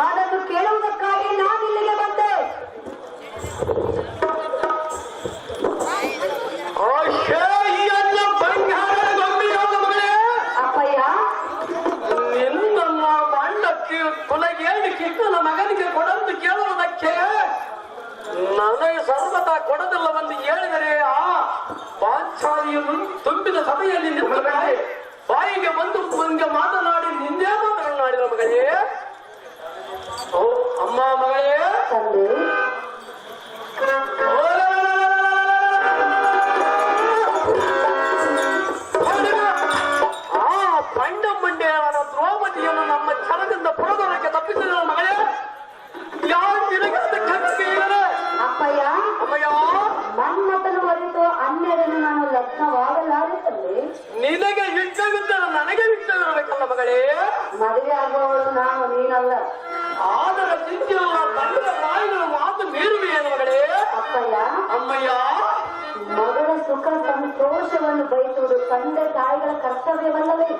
ಅದನ್ನು ಕೇಳುವುದಕ್ಕಾಗಿ ನಾನಿಲ್ಲಿಗೆ ಬಂದೆ ಅಪ್ಪಯ್ಯ ನಿನ್ನ ಮಂಡಕ್ಕೆ ಕೊನೆಗೇಳಿ ಕಿಟ್ಟನ ಮಗನಿಗೆ ಕೊಡಂದು ಕೇಳುವುದಕ್ಕೆ ನನಗೆ ಸರ್ವತಾ ಕೊಡದಿಲ್ಲವೆಂದು ಹೇಳಿದರೆ ಆ ಪಾಂಚಾಲಿಯನ್ನು ತುಂಬಿದ ಸಭೆಯಲ್ಲಿ ನಿಂತು ಬಾಯಿಗೆ ಬಂದು ಮುಂದೆ ಮಾತನಾಡಿ ನಿಂದೇ ಮಾತನಾಡಿದ ಮಗಳೇ ಓ ಅಮ್ಮ ಮಗಳೇ ತಂದೆ ಆ ಪಂಡ ಮಂಡ್ಯನ ದ್ರೌಪದಿಯನ್ನು ನಮ್ಮ ಛಲದಿಂದ ಪುರದೊಳಗೆ ತಪ್ಪಿಸಿದ ಮಗಳೇ ಯಾವ ನಿನಗೆ ಅಪ್ಪಯ್ಯ ಅಮ್ಮಯ್ಯ ಮನ್ಮಥನು ಹೊರತು ಅನ್ಯರನ್ನು ನಾನು ಲಗ್ನವಾಗಲಾರೆ ತಂದೆ ನಿನಗೆ ಇಷ್ಟವಿದ್ದ ನನಗೆ ಇಷ್ಟವಿರಬೇಕಲ್ಲ ಮಗಳೇ ಮದುವೆ ಆಗುವವಳು ನಾನು ನೀನಲ್ಲ ಆದರ ಚಿಂತೆಯಲ್ಲ ತಂದೆ ತಾಯಿಗಳ ಮಾತು ಮೀರುವೆಯೇನು ಮಗಳೇ ಅಪ್ಪಯ್ಯ ಅಮ್ಮಯ್ಯ ಮಗಳ ಸುಖ ಸಂತೋಷವನ್ನು ಬಯಸುವುದು ತಂದೆ ತಾಯಿಗಳ ಕರ್ತವ್ಯವಲ್ಲವೇ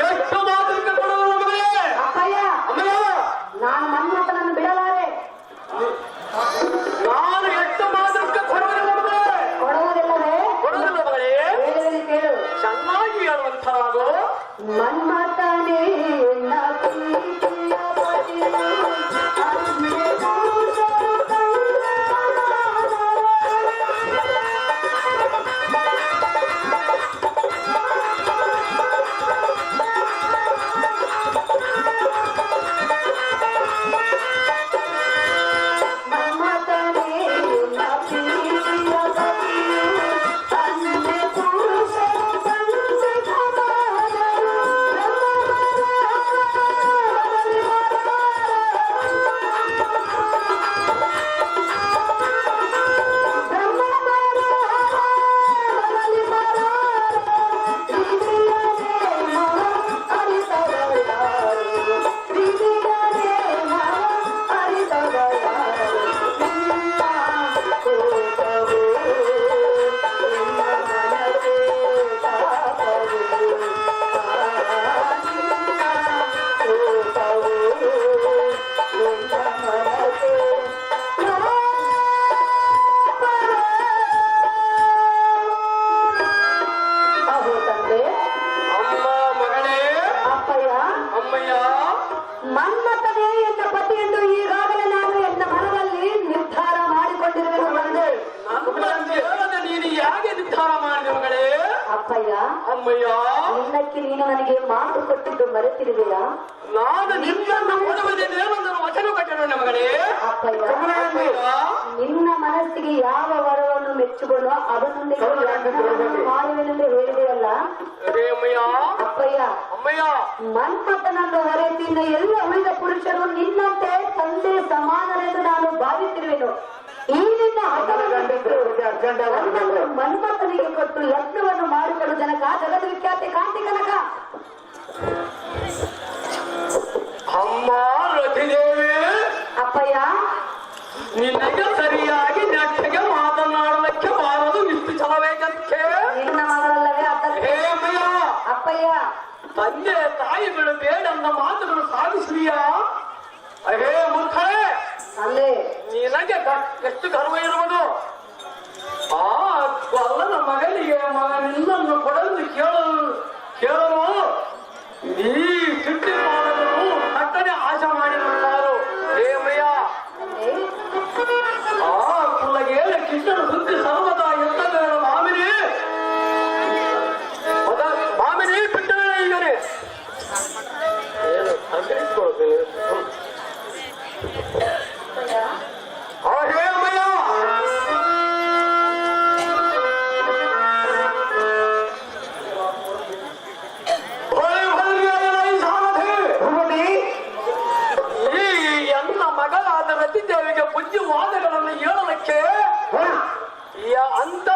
ಎಷ್ಟು ಮಾತಕ್ಕೆ ಕೊಡುವ ಮಗಳೇ ಅಪ್ಪಯ್ಯ ಅಮ್ಮಯ್ಯ ನಾನು ಮನ್ಮಥನನ್ನು ಬಿಡಲಾರೆ ನಾನು ಎಷ್ಟು ಮಾತಕ್ಕೆ ಕೊಡುವುದಿಲ್ಲ ಮಗಳೇ ಕೊಡುವುದಿಲ್ಲವೇ ಕೊಡುವುದಿಲ್ಲ ಮಗಳೇ ಹೇಳಿದರೆ ಕೇಳು ಚೆನ್ನಾಗಿ ಹೇಳುವಂತರಾಗೋ ಮನ್ಮಥನೇ ಎನ್ನ ಪ್ರೀತಿಯ ಪತಿಯು, ಅನ್ಯ ಪುರುಷರು ತಂದೆ ಮನ್ಮಥನೇ ಎನ್ನ ಪ್ರೀತಿಯ ಪತಿಯು, ಅನ್ಯ ಪುರುಷರು ತಂದೆ ಅಹೋ ತಂದೆ ಅಮ್ಮ ಮಗಳೇ ಅಪ್ಪಯ್ಯ ಅಮ್ಮಯ್ಯ ಮನ್ಮಥನೇ ಎನ್ನ ಪತಿ ಎಂದು ಈಗಾಗಲೇ ನಾನು ಎನ್ನ ಮನದಲ್ಲಿ ನಿರ್ಧಾರ ಮಾಡಿಕೊಂಡಿರುವೆನು ತಂದೆ ನನ್ನ ಕೇಳದೆ ನೀನು ಯಾಕೆ ನಿರ್ಧಾರ ಮಾಡಿದೆ ಮಗಳೇ ಅಪ್ಪಯ್ಯ ಅಮ್ಮಯ್ಯ ನಿನ್ನಕ್ಕೆ ನೀನು ನನಗೆ ಮಾತು ಕೊಟ್ಟಿದ್ದು ಮರೆತಿರುವೆಯಾ ನಾನು ನಿನ್ನನ್ನು ಕೊಡುವುದೇ ದೇವಂದರ ವಚನ ಕೊಟ್ಟನು ಮಗಳೇ ಅಪ್ಪಯ್ಯ ಅಮ್ಮಯ್ಯ ನಿನ್ನ ಮನಸ್ಸಿಗೆ ಯಾವ ವರವನ್ನು ಮೆಚ್ಚುಕೊಳ್ಳೋ ಅದನ್ನೊಂದಿಗೆ ಮಾಡುವೆನೆಂದು ಹೇಳಿದೆಯಲ್ಲ ಅದೇ ಅಮ್ಮಯ್ಯ ಅಪ್ಪಯ್ಯ ಅಮ್ಮಯ್ಯ ಮನ್ಮಥನನ್ನು ಹೊರತಿನ ಎಲ್ಲ ಉಳಿದ ಪುರುಷರು ನಿನ್ನಂತೆ ತಂದೆ ಸಮಾನರೆಂದು ನಾನು ಭಾವಿಸಿರುವೆನು ಈ ನಿನ್ನ ಮನ್ಮಥನಿಗೆ ಕೊಟ್ಟು ಲಗ್ನವನ್ನು ಮಾಡಿಕೊಳ್ಳು ಜನಕ ಜಗದ ವಿಖ್ಯಾತಿ ಕಾಂತಿ ಕನಕ ಅಮ್ಮ ರತಿದೇವಿ ಅಪ್ಪಯ್ಯ ನಿನಗೆ ಸರಿಯಾಗಿ ನೆಟ್ಟಿಗೆ ಮಾತನಾಡಲಿಕ್ಕೆ ಬಾರದು ಇಷ್ಟು ಛಲಬೇಕಂತೆ ನಿನ್ನ ಮಗಳಲ್ಲವೇ ಅದಕ್ಕೆ ಹೇ ಅಮ್ಮಯ್ಯ ಅಪ್ಪಯ್ಯ ತಂದೆ ತಾಯಿಗಳು ಬೇಡಂದ ಮಾತುಗಳು ಸಾಧಿಸಲಿಯಾ ಹೇ ಮೂರ್ಖರೇ ಅಲ್ಲೇ ನಿನಗೆ ಎಷ್ಟು ಗರ್ವ ಇರುವುದು ಆ ಕೊಲ್ಲನ ಮಗನಿಗೆ ನಿನ್ನನ್ನು ಕೊಡಲು ಕೇಳಲು ಈ ಸಿಟ್ಟಿ ಮಾಡಲು ಕಟ್ಟನೆ ಆಶೆ ಮಾಡಿರುತ್ತಾರೆ ಹೇಮಯ್ಯ ಆ ಕುಲಗೆ ಕಿಟ್ಟನ ಸುದ್ದಿ ಸರ್ವದಾ ಎಂತ ಮಾಮಿನಿ ಮಾಮಿನಿ ಬಿಟ್ಟರೆ ಈಗನೇ ಏನು ಅಂಕರಿಸ್ಕೊಳ್ತೀನಿ ಹೇಮಯ್ಯ ಅಂತ